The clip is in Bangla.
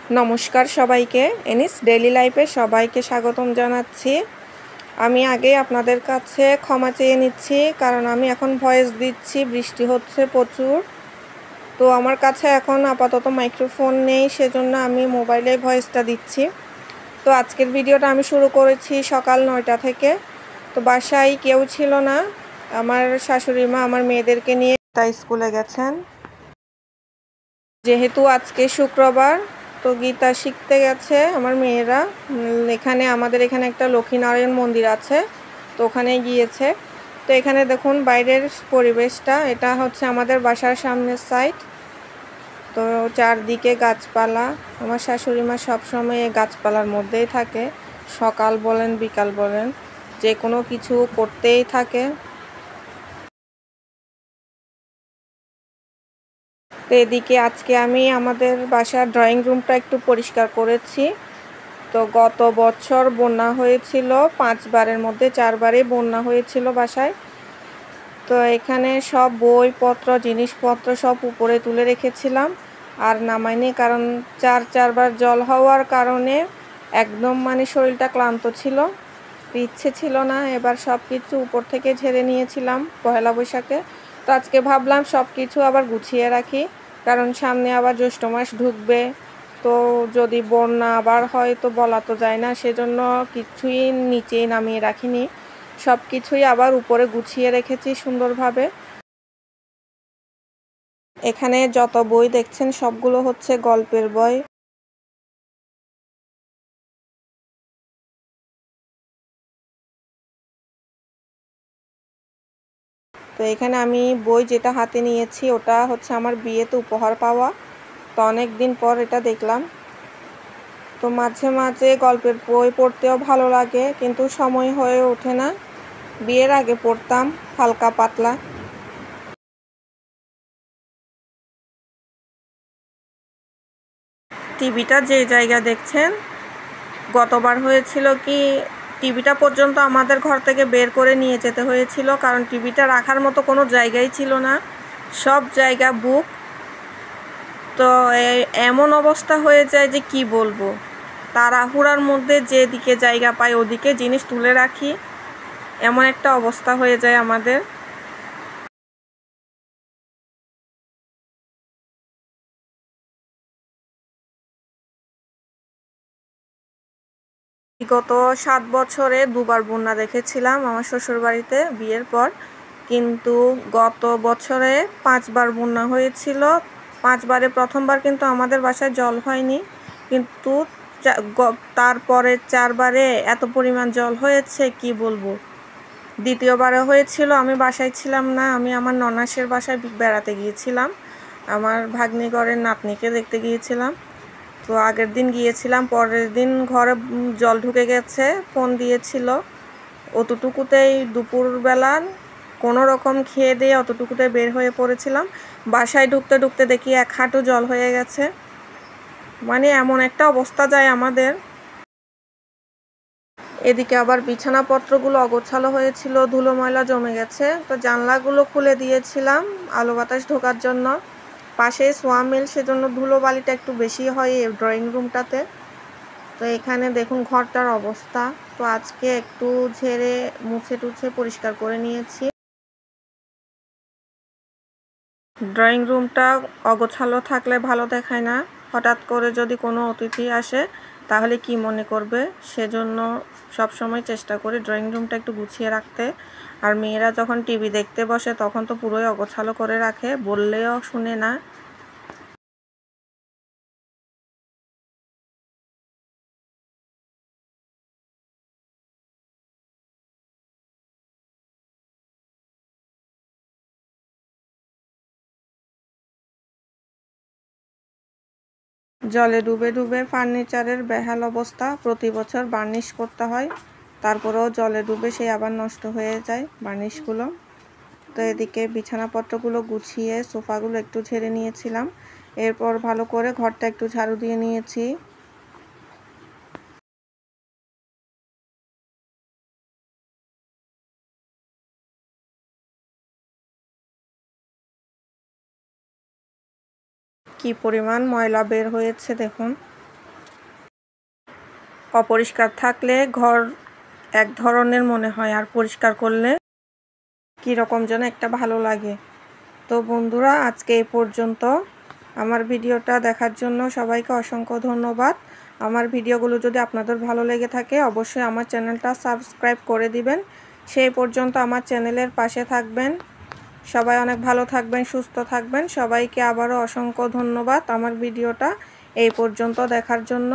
নমস্কার সবাইকে, এনিস ডেইলি লাইফে সবাইকে স্বাগতম জানাচ্ছি। আমি আগেই আপনাদের কাছে ক্ষমা চেয়ে নিচ্ছি, কারণ আমি এখন ভয়েস দিচ্ছি, বৃষ্টি হচ্ছে প্রচুর। তো আমার কাছে এখন আপাতত মাইক্রোফোন নেই, সেজন্য আমি মোবাইলে ভয়েসটা দিচ্ছি। তো আজকের ভিডিওটা আমি শুরু করেছি সকাল 9টা থেকে। তো বাসায় কেউ ছিল না, আমার শাশুড়ি মা আমার মেয়েদেরকে নিয়ে স্কুলে গেছেন। যেহেতু আজকে শুক্রবার, তো গীতা শিখতে গেছে আমার মেয়েরা। আমাদের এখানে একটা লক্ষ্মীনারায়ণ মন্দির আছে, তো ওখানে গিয়েছে। তো এখানে দেখুন বাইরের পরিবেশটা, এটা হচ্ছে আমাদের বাসার সামনের সাইড। তো চারদিকে গাছপালা, আমার শাশুড়ি মা সবসময় এই গাছপালার মধ্যেই থাকে। সকাল বলেন বিকাল বলেন, যে কোনো কিছু করতেই থাকে। তো এদিকে আজকে আমি আমাদের বাসার ড্রয়িং রুমটা একটু পরিষ্কার করেছি। তো গত বছর বন্যা হয়েছিল, 5বারের মধ্যে 4বারই বন্যা হয়েছিল বাসায়। তো এখানে সব বইপত্র জিনিসপত্র সব উপরে তুলে রেখেছিলাম, আর নামাইনি, কারণ 4বার জল হওয়ার কারণে একদম শরীরটা ক্লান্ত ছিল, ইচ্ছে ছিল না। এবার সব কিছু উপর থেকে ঝেড়ে নিয়েছিলাম পহেলা বৈশাখে। তো আজকে ভাবলাম সব কিছু আবার গুছিয়ে রাখি, কারণ সামনে আবার জ্যৈষ্ঠ মাস ঢুকবে। তো যদি বন্যা আবার হয় তো বলা তো যায় না, সেজন্য কিছুই নিচেই নামিয়ে রাখিনি, সব কিছুই আবার উপরে গুছিয়ে রেখেছি সুন্দরভাবে। এখানে যত বই দেখছেন সবগুলো হচ্ছে গল্পের বই। তো এখানে আমি বই যেটা হাতে নিয়েছি ওটা হচ্ছে আমার বিয়েতে উপহার পাওয়া। তো অনেক দিন পর এটা দেখলাম। তো মাঝে মাঝে গল্পের বই পড়তেও ভালো লাগে, কিন্তু সময় হয়ে ওঠে না। বিয়ের আগে পড়তাম হালকা পাতলা। টিভিটা যে জায়গা দেখছেন, গতবার হয়েছিল কি, টিভিটা পর্যন্ত আমাদের ঘর থেকে বের করে নিয়ে যেতে হয়েছিল, কারণ টিভিটা রাখার মতো কোনো জায়গাই ছিল না, সব জায়গা বুক। তো এমন অবস্থা হয়ে যায় যে কি বলবো, তাড়াহুড়ার মধ্যে যেদিকে জায়গা পাই ওদিকে জিনিস তুলে রাখি, এমন একটা অবস্থা হয়ে যায় আমাদের। বিগত 7 বছরে 2বার বন্যা দেখেছিলাম আমার শ্বশুরবাড়িতে বিয়ের পর, কিন্তু গত বছরে 5বার বন্যা হয়েছিল। 5বারে প্রথমবার কিন্তু আমাদের বাসায় জল হয়নি, কিন্তু তারপরে 4বারে এত পরিমাণ জল হয়েছে কি বলবো। দ্বিতীয়বারে হয়েছিল, আমি বাসায় ছিলাম না, আমি আমার ননাসের বাসায় বেড়াতে গিয়েছিলাম, আমার ভাগ্নিগড়ের নাতনিকে দেখতে গিয়েছিলাম। তো আগের দিন গিয়েছিলাম, পরের দিন ঘরে জল ঢুকে গেছে, ফোন দিয়েছিল। অতটুকুতেই দুপুরবেলা কোনো রকম খেয়ে দিয়ে অতটুকুতে বের হয়ে পড়েছিলাম। বাসায় ঢুকতে ঢুকতে দেখি 1 হাঁটু জল হয়ে গেছে। এমন একটা অবস্থা যায় আমাদের। এদিকে আবার বিছানাপত্রগুলো অগোছালো হয়েছিল, ধুলো ময়লা জমে গেছে। তো জানলাগুলো খুলে দিয়েছিলাম আলো বাতাস ঢোকার জন্য। পাশে সোয়ামিল, সেজন্য ধুলো বালিটা একটু বেশি হয় এই ড্রয়িং রুমটাতে। তো এখানে দেখুন ঘরটার অবস্থা। তো আজকে একটু ঝেড়ে মুছে টুছে পরিষ্কার করে নিয়েছি। ড্রয়িং রুমটা অগোছালো থাকলে ভালো দেখায় না, হঠাৎ করে যদি কোনো অতিথি আসে তাহলে কি মনে করবে, সেজন্য সবসময় চেষ্টা করি ড্রয়িং রুমটা একটু গুছিয়ে রাখতে। আর মেয়েরা যখন টিভি দেখতে বসে তখন তো পুরোই অগোছালো করে রাখে, বললেও শুনে না। জলে ডুবে ডুবে ফার্নিচারের বেহাল অবস্থা, প্রতি বছর বার্নিশ করতে হয়, তারপরেও জলে ডুবে সেই আবার নষ্ট হয়ে যায় বার্নিশগুলো। তো এদিকে বিছানাপত্রগুলো গুছিয়ে সোফাগুলো একটু ঝেড়ে নিয়েছিলাম, এরপর ভালো করে ঘরটা একটু ঝাড়ু দিয়ে নিয়েছি। কি পরিমাণ ময়লা বের হয়েছে দেখুন। অপরিষ্কার থাকলে ঘর এক ধরনের মনে হয়, আর পরিষ্কার করলে কীরকম যেন একটা ভালো লাগে। তো বন্ধুরা, আজকে এই পর্যন্ত। আমার ভিডিওটা দেখার জন্য সবাইকে অসংখ্য ধন্যবাদ। আমার ভিডিওগুলো যদি আপনাদের ভালো লেগে থাকে অবশ্যই আমার চ্যানেলটা সাবস্ক্রাইব করে দিবেন। সেই পর্যন্ত আমার চ্যানেলের পাশে থাকবেন। সবাই অনেক ভালো থাকবেন, সুস্থ থাকবেন। সবাইকে আবারও অসংখ্য ধন্যবাদ আমার ভিডিওটা এই পর্যন্ত দেখার জন্য।